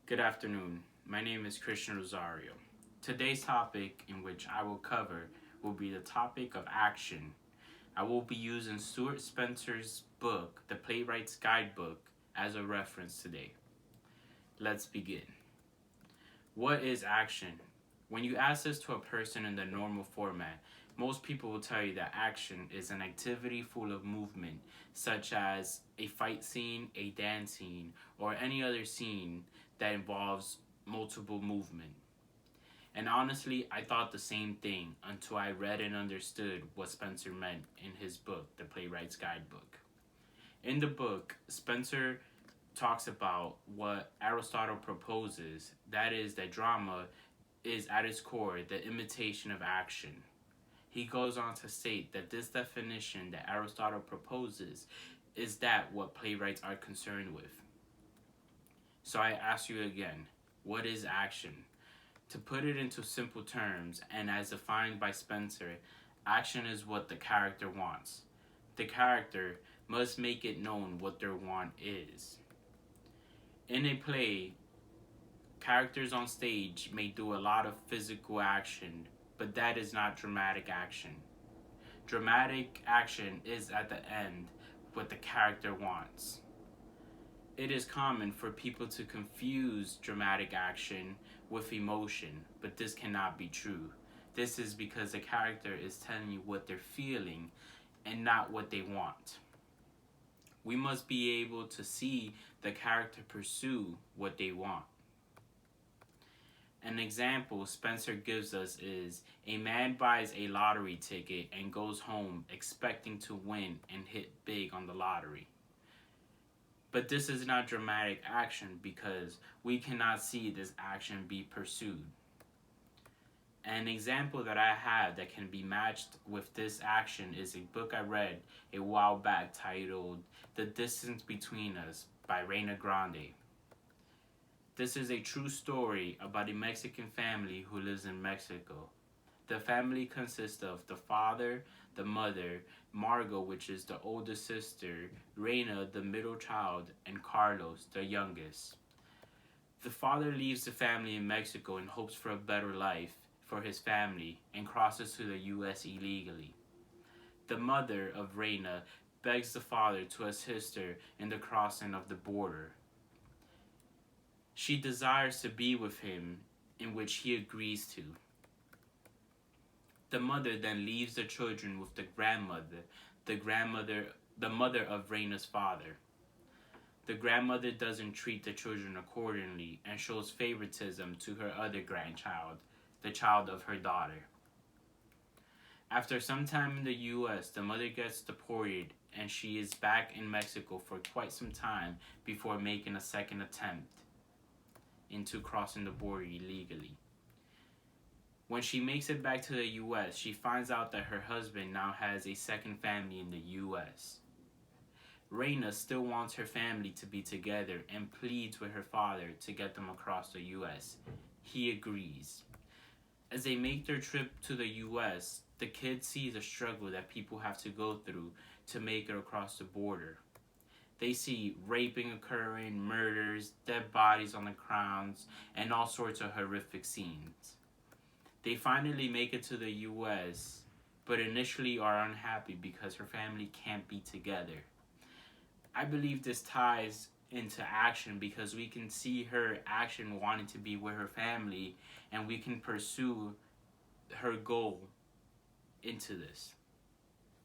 Good afternoon. My name is Christian Rosario. Today's topic, in which I will cover, will be the topic of action. I will be using Stuart Spencer's book, The Playwright's Guidebook, as a reference today. Let's begin. What is action? When you ask this to a person in the normal format, most people will tell you that action is an activity full of movement, such as a fight scene, a dance scene, or any other scene that involves multiple movement. And honestly, I thought the same thing until I read and understood what Spencer meant in his book, The Playwright's Guidebook. In the book, Spencer talks about what Aristotle proposes, that is, that drama is at its core the imitation of action. He goes on to state that this definition that Aristotle proposes is that what playwrights are concerned with. So I ask you again, what is action? To put it into simple terms, and as defined by Spencer, action is what the character wants. The character must make it known what their want is. In a play, characters on stage may do a lot of physical action, but that is not dramatic action. Dramatic action is at the end what the character wants. It is common for people to confuse dramatic action with emotion, but this cannot be true. This is because the character is telling you what they're feeling and not what they want. We must be able to see the character pursue what they want. An example Spencer gives us is a man buys a lottery ticket and goes home expecting to win and hit big on the lottery. But this is not dramatic action because we cannot see this action be pursued. An example that I have that can be matched with this action is a book I read a while back titled The Distance Between Us by Reina Grande. This is a true story about a Mexican family who lives in Mexico. The family consists of the father, the mother, Margot, which is the oldest sister, Reina, the middle child, and Carlos, the youngest. The father leaves the family in Mexico in hopes for a better life for his family and crosses to the U.S. illegally. The mother of Reina begs the father to assist her in the crossing of the border. She desires to be with him, in which he agrees to. The mother then leaves the children with the mother of Reina's father. The grandmother doesn't treat the children accordingly and shows favoritism to her other grandchild, the child of her daughter. After some time in the U.S., the mother gets deported and she is back in Mexico for quite some time before making a second attempt into crossing the border illegally. When she makes it back to the U.S., she finds out that her husband now has a second family in the U.S. Reina still wants her family to be together and pleads with her father to get them across the U.S. He agrees. As they make their trip to the U.S., the kids see the struggle that people have to go through to make it across the border. They see raping occurring, murders, dead bodies on the grounds, and all sorts of horrific scenes. They finally make it to the U.S., but initially are unhappy because her family can't be together. I believe this ties into action because we can see her action wanting to be with her family and we can pursue her goal into this.